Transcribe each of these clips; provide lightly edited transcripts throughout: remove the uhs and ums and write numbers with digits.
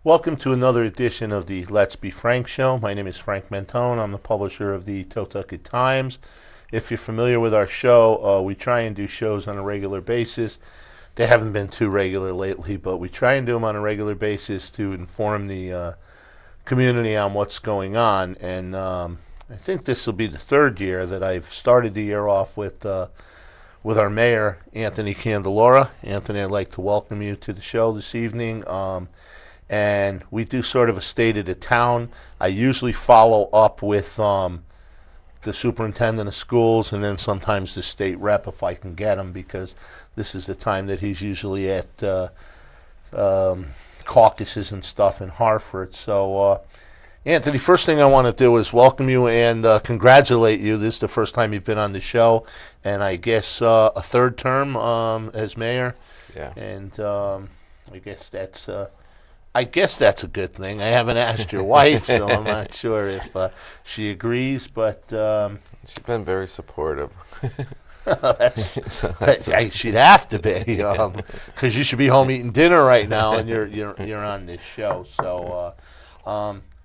Welcome to another edition of the Let's Be Frank show. My name is Frank Mentone. I'm the publisher of the Totucket Times. If you're familiar with our show, we try and do shows on a regular basis. They haven't been too regular lately, but we try and do them on a regular basis to inform the community on what's going on. And I think this will be the third year that I've started the year off with our mayor, Anthony Candelora. Anthony, I'd like to welcome you to the show this evening. And we do sort of a state of the town. I usually follow up with the superintendent of schools and then sometimes the state rep if I can get him, because this is the time that he's usually at caucuses and stuff in Hartford. So, Anthony, first thing I want to do is welcome you and congratulate you. This is the first time you've been on the show, and I guess a third term as mayor. Yeah. And I guess that's a good thing. I haven't asked your wife, so I'm not sure if she agrees, but She's been very supportive. she'd have to be, because you should be home eating dinner right now, and you're on this show. So,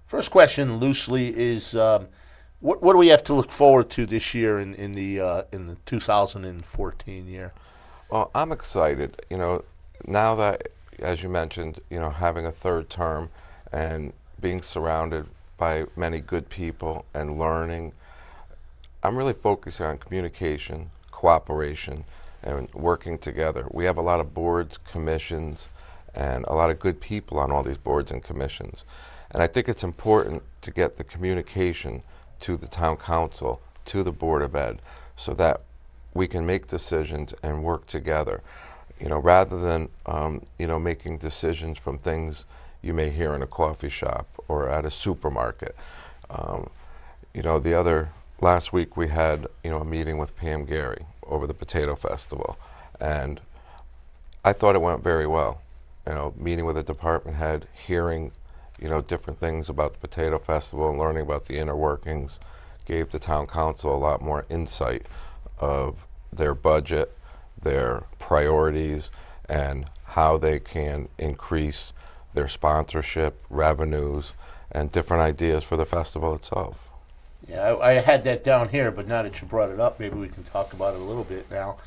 first question, loosely, is what do we have to look forward to this year in the 2014 year? Well, I'm excited. Now that, as you mentioned, having a third term and being surrounded by many good people and learning, I'm really focusing on communication, cooperation, and working together. We have a lot of boards, commissions, and a lot of good people on all these boards and commissions. And I think it's important to get the communication to the town council, to the Board of Ed, so that we can make decisions and work together. Rather than, making decisions from things you may hear in a coffee shop or at a supermarket. Last week we had, a meeting with Pam Gary over the Potato Festival, and I thought it went very well. Meeting with a department head, hearing, different things about the Potato Festival and learning about the inner workings gave the town council a lot more insight of their budget, their priorities, and how they can increase their sponsorship, revenues, and different ideas for the festival itself. Yeah, I had that down here, but now that you brought it up, maybe we can talk about it a little bit now.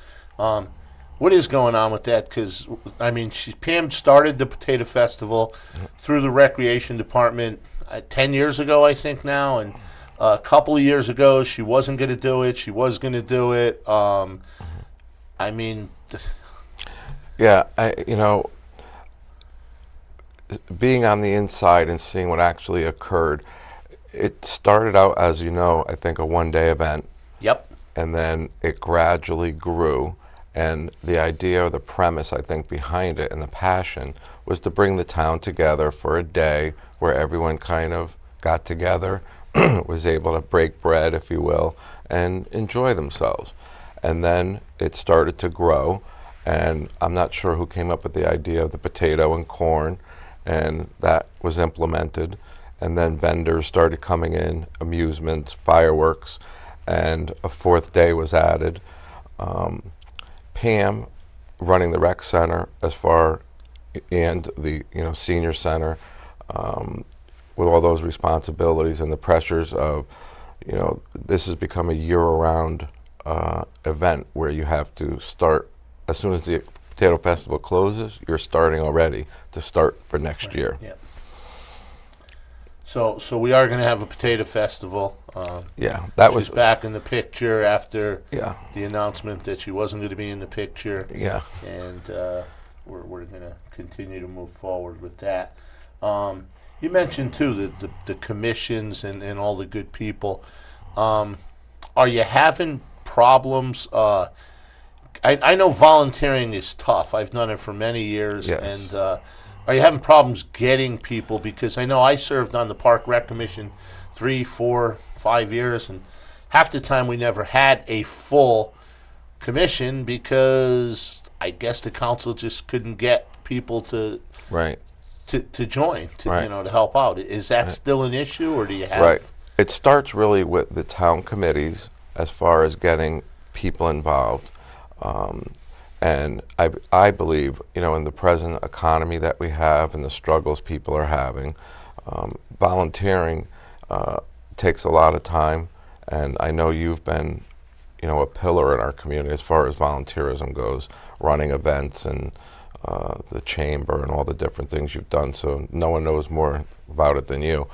What is going on with that? Because, Pam started the Potato Festival through the Recreation Department 10 years ago, I think now, and a couple of years ago she wasn't going to do it. She was going to do it. Yeah, being on the inside and seeing what actually occurred, it started out as, I think a one-day event. Yep. And then it gradually grew. And the idea or the premise, I think, behind it and the passion was to bring the town together for a day where everyone kind of got together, was able to break bread, if you will, and enjoy themselves. And then it started to grow, and I'm not sure who came up with the idea of the potato and corn, and that was implemented. And then vendors started coming in, amusements, fireworks, and a fourth day was added. Pam, running the rec center and the senior center, with all those responsibilities and the pressures of, this has become a year-round event where you have to start as soon as the Potato Festival closes. You're starting already to start for next year. Yep. So we are going to have a Potato Festival. She's back in the picture after the announcement that she wasn't going to be in the picture. Yeah. And we're going to continue to move forward with that. You mentioned too the commissions and all the good people. Are you having problems? I know volunteering is tough. I've done it for many years. Yes. And are you having problems getting people? Because I know I served on the Park Rec Commission 3, 4, 5 years, and half the time we never had a full commission because I guess the council just couldn't get people to join, to help out. Is that still an issue, or do you have? Right. It starts really with the town committees as far as getting people involved. And I believe, you know, in the present economy that we have and the struggles people are having, volunteering takes a lot of time. And I know you've been, you know, a pillar in our community as far as volunteerism goes, running events and the chamber and all the different things you've done. So no one knows more about it than you.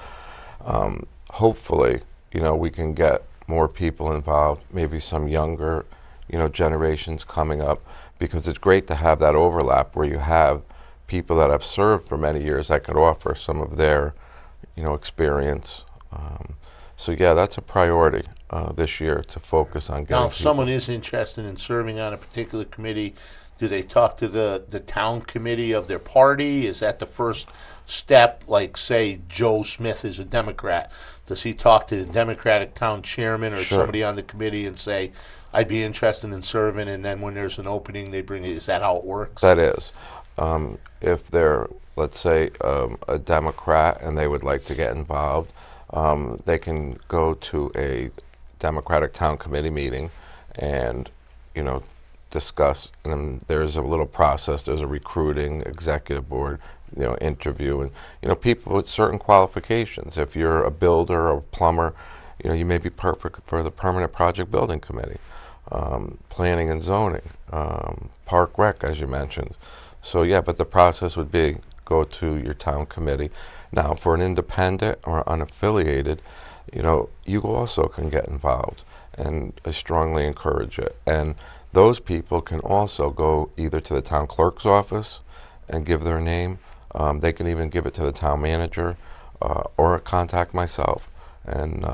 Hopefully, you know, we can get more people involved, maybe some younger, you know, generations coming up, because it's great to have that overlap where you have people that have served for many years that could offer some of their, you know, experience. So yeah, that's a priority this year, to focus on getting Now, if people. someone is interested in serving on a particular committee, do they talk to the town committee of their party? Is that the first step? Like, say, Joe Smith is a Democrat. Does he talk to the Democratic town chairman or Sure. somebody on the committee and say, I'd be interested in serving, and then when there's an opening, they bring it? Is that how it works? That is. If they're, let's say, a Democrat and they would like to get involved, they can go to a Democratic town committee meeting and, you know, discuss. And there's a little process. There's a recruiting executive board, you know, interview, and, you know, people with certain qualifications. If you're a builder or plumber, you know, you may be perfect for the permanent project building committee, planning and zoning, park rec, as you mentioned. So yeah, but the process would be go to your town committee. Now, for an independent or unaffiliated, you know, you also can get involved, and I strongly encourage it. And those people can also go either to the town clerk's office and give their name. They can even give it to the town manager, or contact myself, and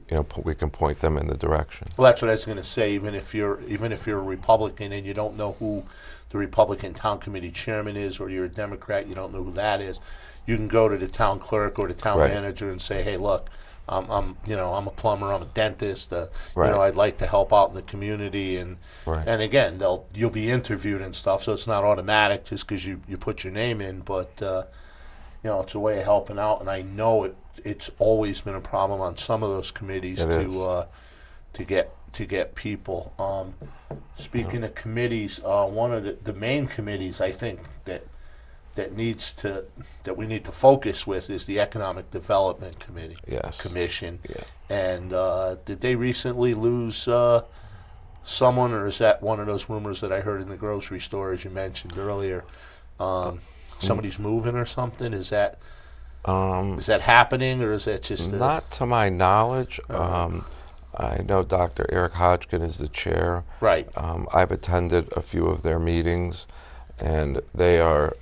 you know, we can point them in the direction. Well, that's what I was going to say. Even if you're a Republican and you don't know who the Republican town committee chairman is, or you're a Democrat, you don't know who that is, you can go to the town clerk or the town Right. manager and say, "Hey, look, I'm a plumber, I'm a dentist. Right. I'd like to help out in the community." And Right. and again, you'll be interviewed and stuff, so it's not automatic just because you put your name in, but you know, it's a way of helping out. And I know it's always been a problem on some of those committees It to get people. Speaking of committees, one of the main committees I think that we need to focus with is the Economic Development Committee. Yes. Commission. Yeah. And did they recently lose someone, or is that one of those rumors that I heard in the grocery store, as you mentioned earlier? Somebody's moving or something? Is that happening, or is that just Not to my knowledge. I know Dr. Eric Hodgkin is the chair. right? I've attended a few of their meetings, and they are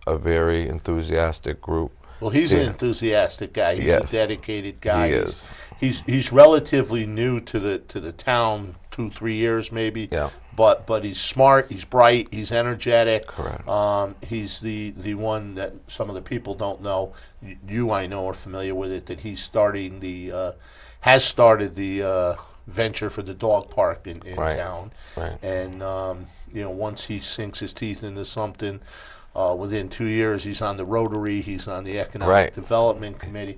a very enthusiastic group. Well, he's an Yeah. enthusiastic guy. He's Yes. a dedicated guy. He is. He's relatively new to the town, 2-3 years maybe. Yeah. But he's smart. He's bright. He's energetic. Correct. He's the one that some of the people don't know. You I know are familiar with it. That he's has started the venture for the dog park in Right. town. Right. And you know, once he sinks his teeth into something, within 2 years, he's on the Rotary. He's on the Economic Right. Development Committee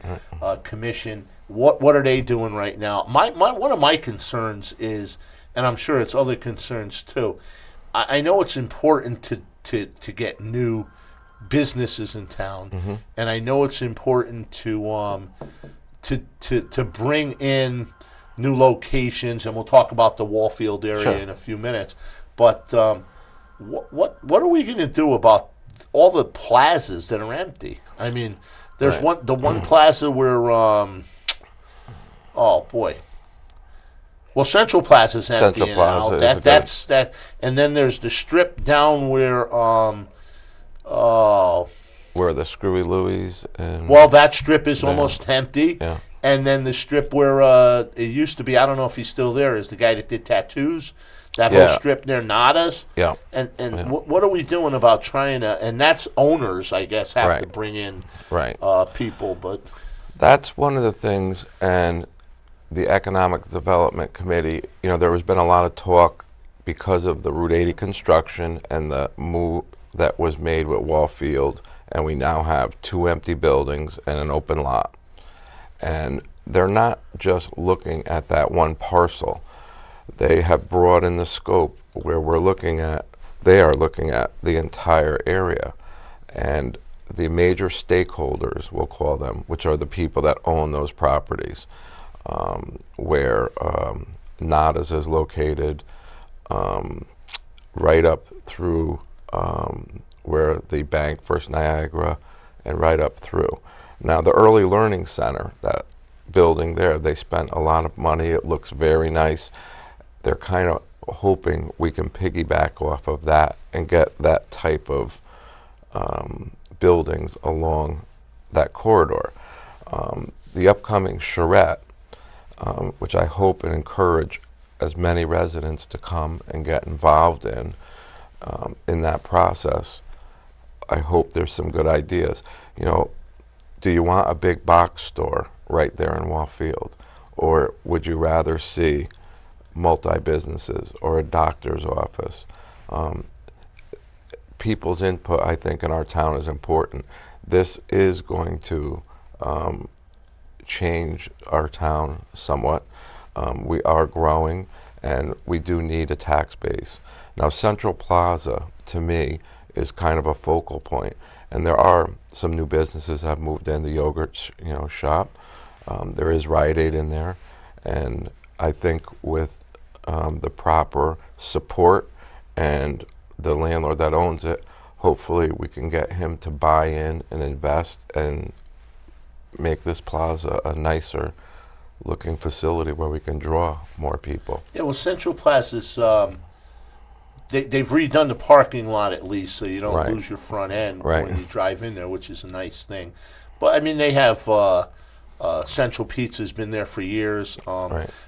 Commission. What are they doing right now? One of my concerns is, and I'm sure it's other concerns too. I know it's important to get new businesses in town, and I know it's important to bring in new locations, and we'll talk about the Wallfield area Sure. in a few minutes. But what are we going to do about all the plazas that are empty? I mean, there's Right. the one plaza where oh boy. Well, Central Plaza's empty Central Plaza now. is a That good- that's that, and then there's the strip down where Where the Screwy Louie's and well, that strip is almost empty. Yeah. And then the strip where it used to be, I don't know if he's still there, is the guy that did tattoos. That whole Yeah. strip near Nada's. Yeah. And Yeah. what are we doing about trying to? And that's owners, I guess, have to Right. bring in Right. people. But That's one of the things, and the Economic Development Committee, you know, there has been a lot of talk because of the Route 80 construction and the move that was made with Wallfield, and we now have 2 empty buildings and an open lot. And they're not just looking at that one parcel. they have broadened the scope where they are looking at the entire area. And the major stakeholders, we'll call them, which are the people that own those properties, where Nadas is located, right up through where the bank, First Niagara, and right up through. Now, the Early Learning Center, that building there, they spent a lot of money. It looks very nice. They're kind of hoping we can piggyback off of that and get that type of buildings along that corridor. The upcoming charrette, which I hope and encourage as many residents to come and get involved in that process. I hope there's some good ideas. You know, do you want a big box store right there in Wallfield? Or would you rather see multi-businesses or a doctor's office? People's input, I think, in our town is important. This is going to change our town somewhat. We are growing, and we do need a tax base. Now, Central Plaza, to me, is kind of a focal point, and there are some new businesses that have moved in. The yogurt, shop. There is Rite Aid in there, and I think with the proper support and the landlord that owns it, hopefully we can get him to buy in and invest and make this plaza a nicer looking facility where we can draw more people. Yeah, well, Central Plaza's, they've redone the parking lot at least, so you don't lose your front end when you drive in there, which is a nice thing. But, I mean, they have Central Pizza's been there for years.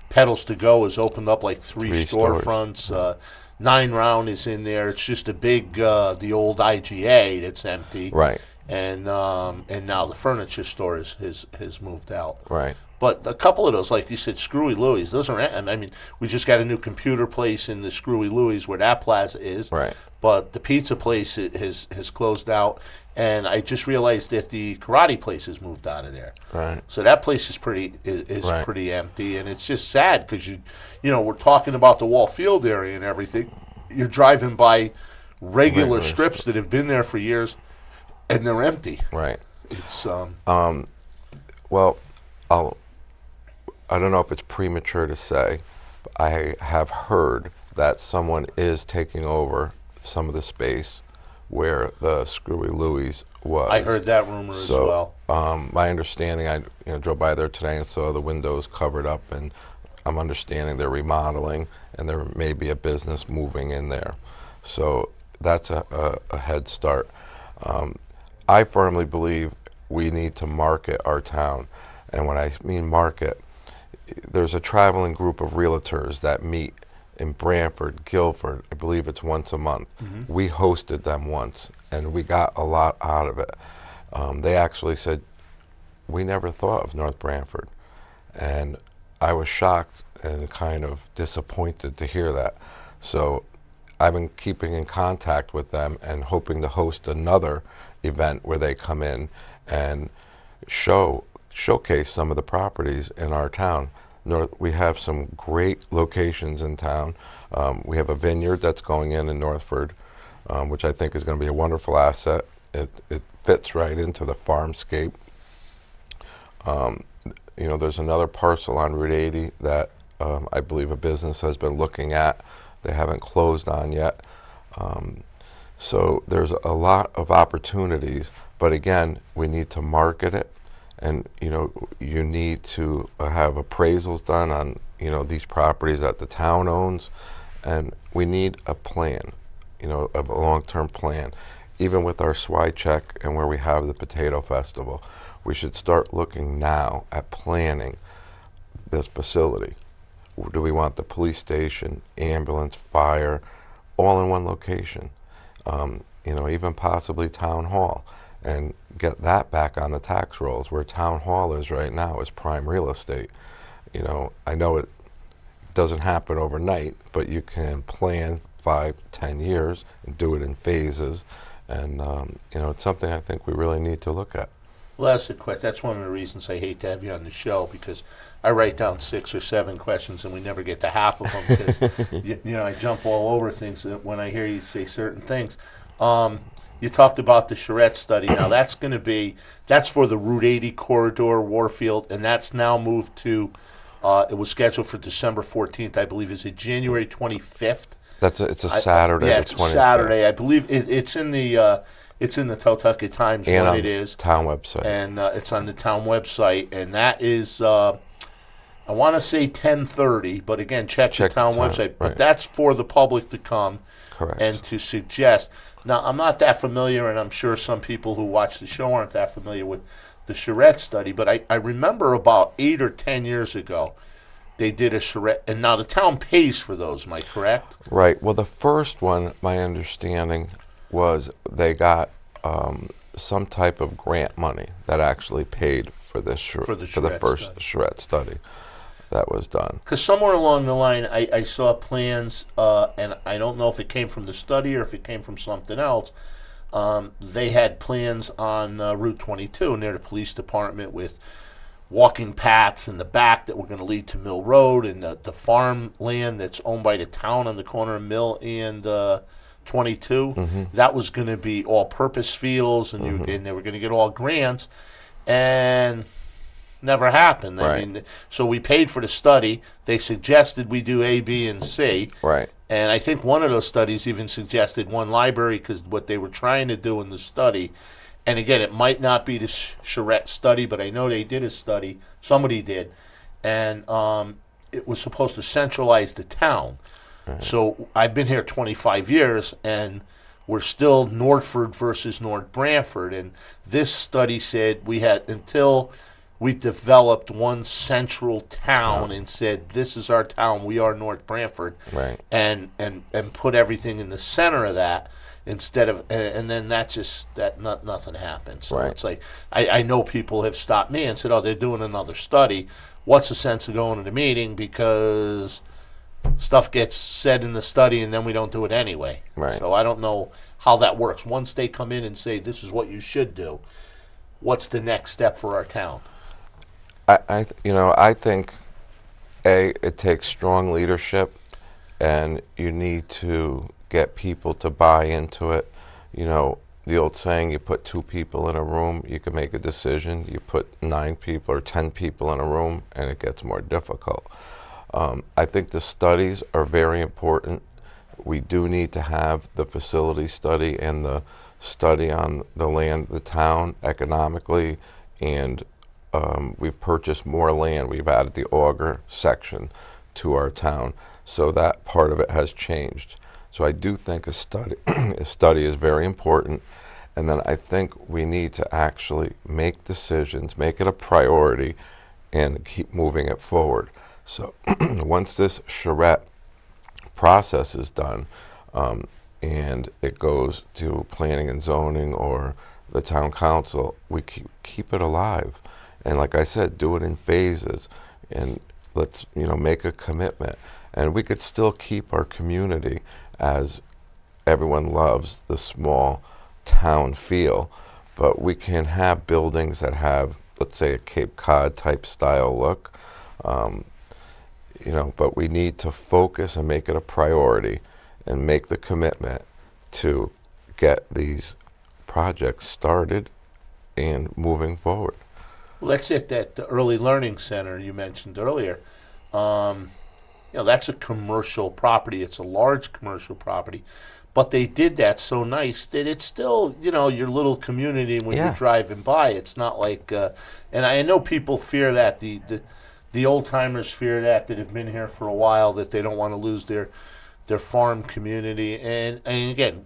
Pedals to Go has opened up like three storefronts. 9 Round is in there. It's just a big, the old IGA that's empty. Right. And now the furniture store has moved out. Right. But a couple of those, like you said, Screwy Louie's, those are, I mean, we just got a new computer place in the Screwy Louie's where that plaza is. Right. But the pizza place has closed out. And I just realized that the karate place has moved out of there. Right. So that place is pretty empty, and it's just sad because we're talking about the Wallfield area and everything. You're driving by regular strips that have been there for years, and they're empty. Right. It's well, I don't know if it's premature to say, but I have heard that someone is taking over some of the space where the Screwy Louie's was. I heard that rumor as well. My understanding, I drove by there today and saw the windows covered up, and I'm understanding they're remodeling, and there may be a business moving in there. So that's a head start. I firmly believe we need to market our town, and when I mean market, there's a traveling group of realtors that meet in Branford, Guilford. I believe it's once a month. Mm-hmm. We hosted them once, and we got a lot out of it. They actually said, we never thought of North Branford. And I was shocked and kind of disappointed to hear that. So I've been keeping in contact with them and hoping to host another event where they come in and showcase some of the properties in our town. We have some great locations in town. We have a vineyard that's going in Northford, which I think is going to be a wonderful asset. It fits right into the farmscape. There's another parcel on Route 80 that I believe a business has been looking at. They haven't closed on yet. So there's a lot of opportunities, but again, we need to market it. And you need to have appraisals done on these properties that the town owns, and we need a plan, a long-term plan. Even with our SWI check and where we have the Potato Festival, we should start looking now at planning this facility. Do we want the police station, ambulance, fire, all in one location? Even possibly town hall. And get that back on the tax rolls. Where town hall is right now is prime real estate. I know it doesn't happen overnight, but you can plan 5-10 years and do it in phases. And it's something I think we really need to look at. Well, that's that's one of the reasons I hate to have you on the show, because I write down 6 or 7 questions and we never get to half of them because I jump all over things when I hear you say certain things. You talked about the charrette study. Now that's for the Route 80 corridor, Warfield, and that's now moved to. It was scheduled for December 14th, I believe. Is it January 25th? It's a Saturday. Yeah, it's a Saturday. I believe it's in the. It's in the Totucket Times and when on it is. Town website. And it's on the town website. And that is, I want to say 10:30, but again, check the town website. Right. But that's for the public to come. Correct. And to suggest. Now, I'm not that familiar, and I'm sure some people who watch the show aren't that familiar with the charrette study, but I remember about 8 or 10 years ago, they did a charrette. And now the town pays for those, am I correct? Right. Well, the first one, my understanding was they got some type of grant money that actually paid for this for the first charrette study that was done. Because somewhere along the line, I saw plans, and I don't know if it came from the study or if it came from something else. They had plans on Route 22 near the police department with walking paths in the back that were going to lead to Mill Road, and the farmland that's owned by the town on the corner of Mill and 22. Mm-hmm. That was going to be all-purpose fields, and and they were going to get all grants, and never happened. Right. I mean, so we paid for the study. They suggested we do A, B, and C. Right. And I think one of those studies even suggested one library, because what they were trying to do in the study, and again, it might not be the charrette study, but I know they did a study. Somebody did, and it was supposed to centralize the town. Right. So I've been here 25 years, and we're still Northford versus North Branford. And this study said we had until we developed one central town and said, this is our town, we are North Branford. Right. And put everything in the center of that instead of, and then nothing happened. So right. It's like, I know people have stopped me and said, oh, they're doing another study. What's the sense of going to the meeting? Because stuff gets said in the study and then we don't do it anyway. Right. So I don't know how that works. Once they come in and say, this is what you should do, what's the next step for our town? I think it takes strong leadership, and you need to get people to buy into it. You know, the old saying, you put 2 people in a room, you can make a decision. You put 9 people or 10 people in a room, and it gets more difficult. I think the studies are very important. We do need to have the facility study and the study on the land, the town, economically, and we've purchased more land. We've added the auger section to our town, so that part of it has changed. So I do think a study is very important, and then I think we need to actually make decisions, make it a priority, and keep moving it forward. So once this charrette process is done, and it goes to planning and zoning or the town council, we keep it alive. And like I said, do it in phases, and let's make a commitment. And we could still keep our community, as everyone loves the small town feel, but we can have buildings that have, let's say, a Cape Cod type style look. But we need to focus and make it a priority and make the commitment to get these projects started and moving forward. Well, that's it. That the early learning center you mentioned earlier, that's a commercial property. It's a large commercial property, but they did that so nice that it's still, your little community when you're driving by. It's not like, and I know people fear that the old timers fear that have been here for a while, that they don't want to lose their farm community. And again,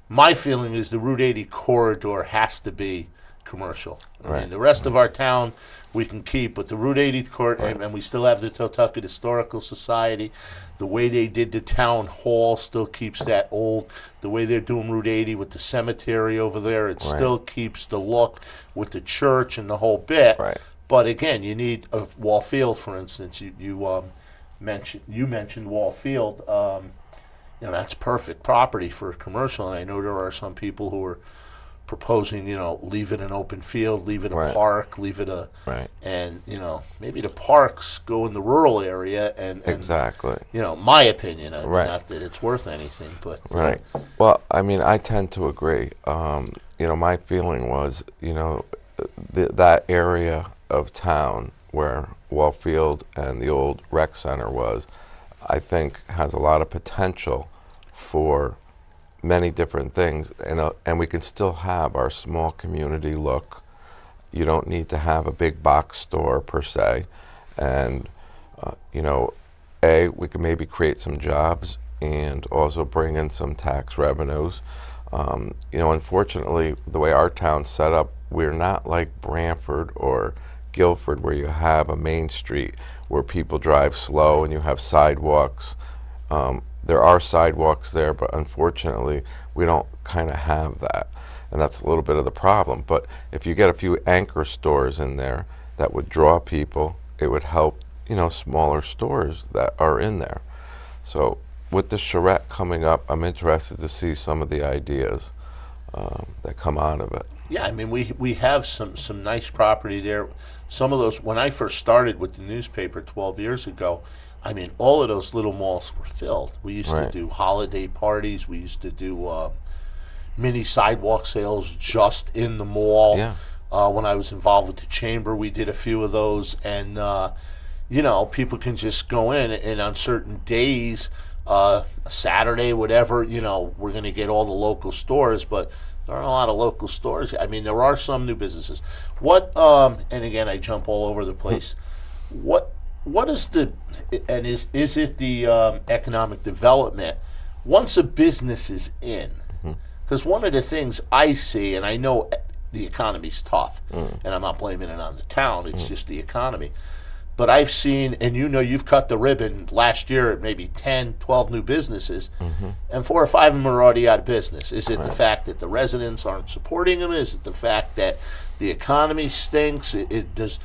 my feeling is the Route 80 corridor has to be commercial. Right. I mean, the rest of our town we can keep, but the Route 80 corridor, right. and we still have the Totucket Historical Society. The way they did the town hall still keeps that old. The way they're doing Route 80 with the cemetery over there, it right. still keeps the look with the church and the whole bit. Right. But again, you need a Wall Field, for instance. You mentioned Wall Field. That's perfect property for commercial, and I know there are some people who are proposing, leave it an open field, leave it a Right. park, leave it a, Right. and maybe the parks go in the rural area, and Exactly. my opinion, I mean, Right. not that it's worth anything, but Right. Well, I mean, I tend to agree. My feeling was, that area of town where Wallfield and the old rec center was, I think has a lot of potential for many different things, and we can still have our small community look. You don't need to have a big box store per se, and we can maybe create some jobs and also bring in some tax revenues. Unfortunately, the way our town's set up, we're not like Branford or Guilford, where you have a main street where people drive slow and you have sidewalks. There are sidewalks there, but unfortunately, we don't kind of have that. And that's a little bit of the problem. But if you get a few anchor stores in there that would draw people, it would help, smaller stores that are in there. So with the charrette coming up, I'm interested to see some of the ideas that come out of it. yeah, I mean, we have some nice property there. Some of those, when I first started with the newspaper 12 years ago, I mean, all of those little malls were filled. We used to Right. do holiday parties. We used to do mini sidewalk sales just in the mall. Yeah. When I was involved with the chamber, we did a few of those, and people can just go in, and on certain days, Saturday, whatever, we're going to get all the local stores, but there aren't a lot of local stores. I mean, there are some new businesses. And again, I jump all over the place. What is is it the economic development once a business is in? Because one of the things I see, and I know the economy's tough, and I'm not blaming it on the town, it's just the economy. But I've seen, and you've cut the ribbon last year at maybe 10, 12 new businesses, and 4 or 5 of them are already out of business. Is it the fact that the residents aren't supporting them? Is it the fact that the economy stinks? Does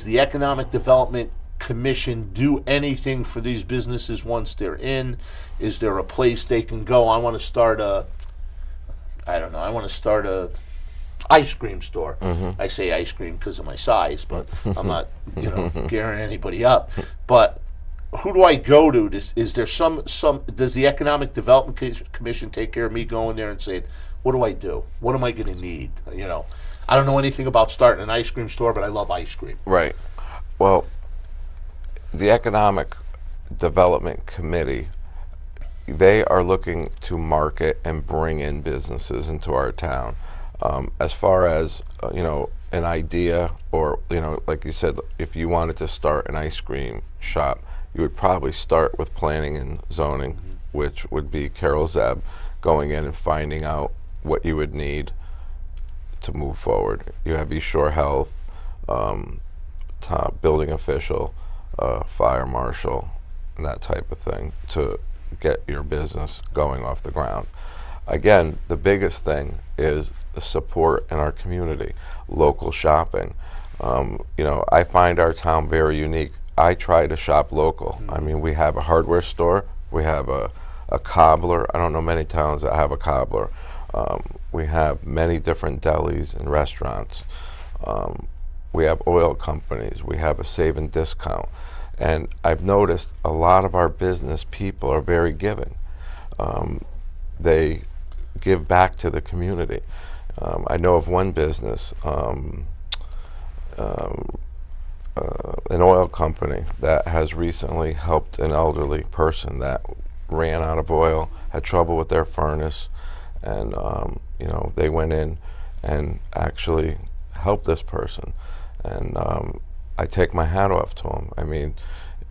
the Economic Development Commission do anything for these businesses once they're in? Is there a place they can go? I want to start a ice cream store. I say ice cream because of my size, but I'm not, gearing anybody up. But who do I go to? Is there some? Does the Economic Development Commission take care of me going there and saying, what do I do? What am I going to need? I don't know anything about starting an ice cream store, but I love ice cream. Right. Well, the Economic Development Committee, they are looking to market and bring in businesses into our town. As far as an idea, or like you said, if you wanted to start an ice cream shop, you would probably start with planning and zoning, which would be Carol Zeb going in and finding out what you would need to move forward. You have East Shore Health, top building official, fire marshal, and that type of thing to get your business going off the ground. Again, the biggest thing is the support in our community, local shopping. I find our town very unique. I try to shop local. I mean, we have a hardware store, we have a cobbler. I don't know many towns that have a cobbler. We have many different delis and restaurants. We have oil companies. We have a save and discount. And I've noticed a lot of our business people are very giving. They give back to the community. I know of one business, an oil company that has recently helped an elderly person that ran out of oil, had trouble with their furnace, and they went in and actually helped this person. And I take my hat off to them. I mean,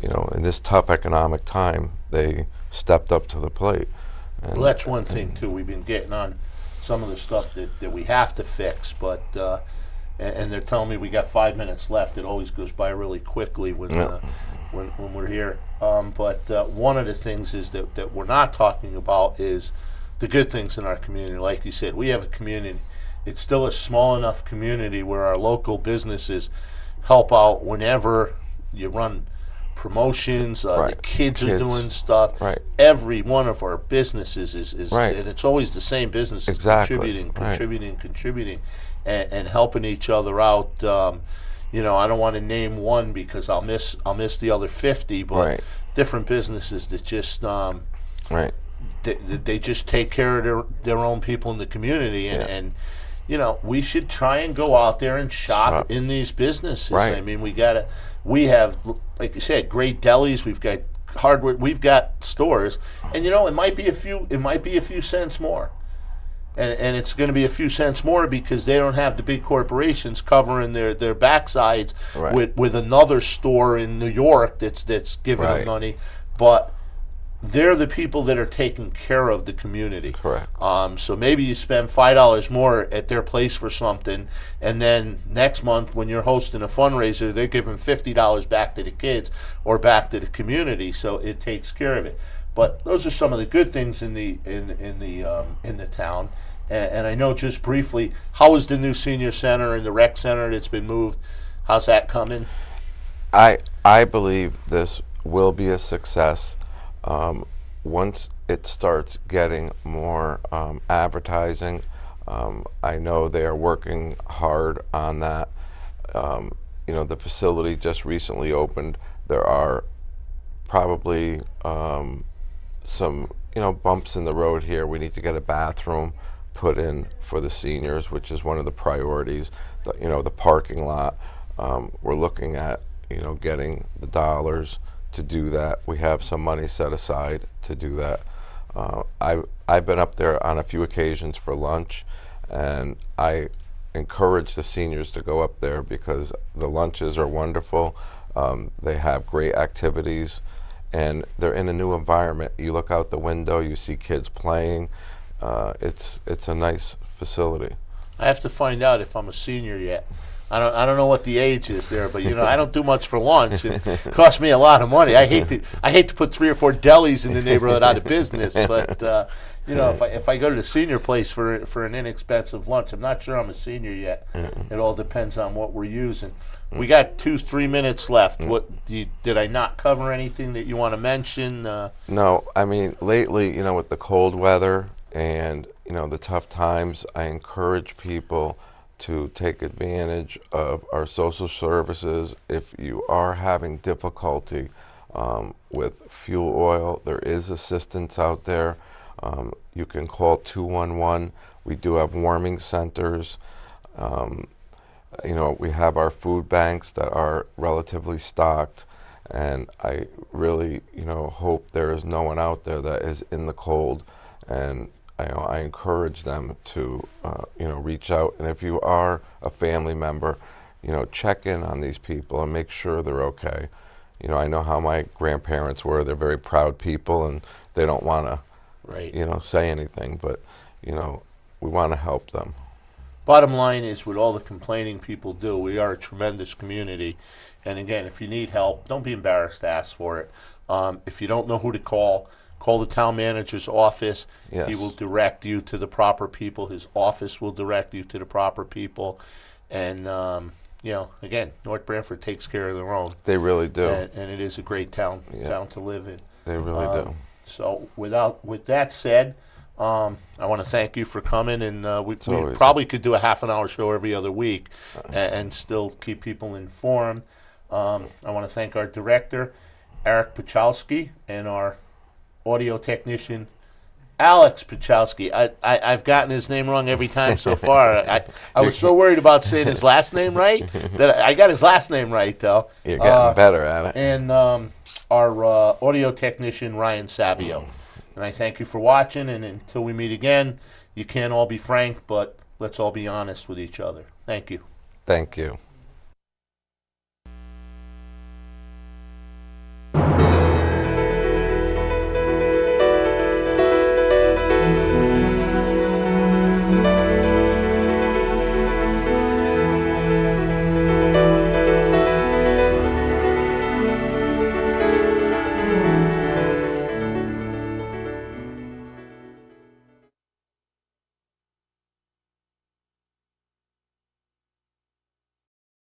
in this tough economic time, they stepped up to the plate. And Well, that's one thing too. We've been getting on some of the stuff that we have to fix, but and they're telling me we got 5 minutes left. It always goes by really quickly when we're here. But one of the things is that we're not talking about is the good things in our community. Like you said, we have a community. It's still a small enough community where our local businesses help out whenever you run promotions. The Right. kids are Kids. doing stuff. Right. Every one of our businesses is Right. and it's always the same businesses Exactly. contributing, and helping each other out. I don't want to name one because I'll miss the other 50, but Right. different businesses that just Right. they just take care of their own people in the community, and we should try and go out there and shop in these businesses. Right. I mean, we have, like you said, great delis. We've got hardware. We've got stores, and it might be a few cents more, and it's going to be a few cents more because they don't have the big corporations covering their backsides Right. with another store in New York that's giving them Right. money, but they're the people that are taking care of the community. Correct. So maybe you spend $5 more at their place for something, and then next month when you're hosting a fundraiser, they're giving $50 back to the kids or back to the community. So it takes care of it. But those are some of the good things in the town. And I know, just briefly, how is the new senior center and the rec center that's been moved? How's that coming? I believe this will be a success. Once it starts getting more advertising, I know they are working hard on that. The facility just recently opened. There are probably some bumps in the road here. We need to get a bathroom put in for the seniors, which is one of the priorities. The parking lot. We're looking at getting the dollars to do that. We have some money set aside to do that. I've been up there on a few occasions for lunch, and I encourage the seniors to go up there because the lunches are wonderful. They have great activities, and they're in a new environment. You look out the window, you see kids playing. It's a nice facility. I have to find out if I'm a senior yet. I don't know what the age is there, but I don't do much for lunch, and it costs me a lot of money. I hate to put 3 or 4 delis in the neighborhood out of business, but if I go to the senior place for an inexpensive lunch, I'm not sure I'm a senior yet. It all depends on what we're using. We got 2-3 minutes left. Did I not cover anything that you want to mention? No, I mean, lately, with the cold weather and the tough times, I encourage people to take advantage of our social services. If you are having difficulty with fuel oil, there is assistance out there. You can call 211. We do have warming centers. We have our food banks that are relatively stocked, and I really hope there is no one out there that is in the cold, and I encourage them to, reach out. And if you are a family member, check in on these people and make sure they're okay. I know how my grandparents were. They're very proud people, and they don't want to, say anything. But, we want to help them. Bottom line is, with all the complaining people do, we are a tremendous community. And again, if you need help, don't be embarrassed to ask for it. If you don't know who to call the town manager's office. Yes. He will direct you to the proper people. His office will direct you to the proper people. And, again, North Branford takes care of their own. They really do. And it is a great town to live in. They really do. So with that said, I want to thank you for coming. And we always probably could do a half-an-hour show every other week and still keep people informed. I want to thank our director, Eric Pachowski, and our audio technician, Alex Pachowski. I've gotten his name wrong every time so far. I was so worried about saying his last name right that I got his last name right, though. You're getting better at it. And our audio technician, Ryan Savio. And I thank you for watching, and until we meet again, you can't all be frank, but let's all be honest with each other. Thank you. Thank you.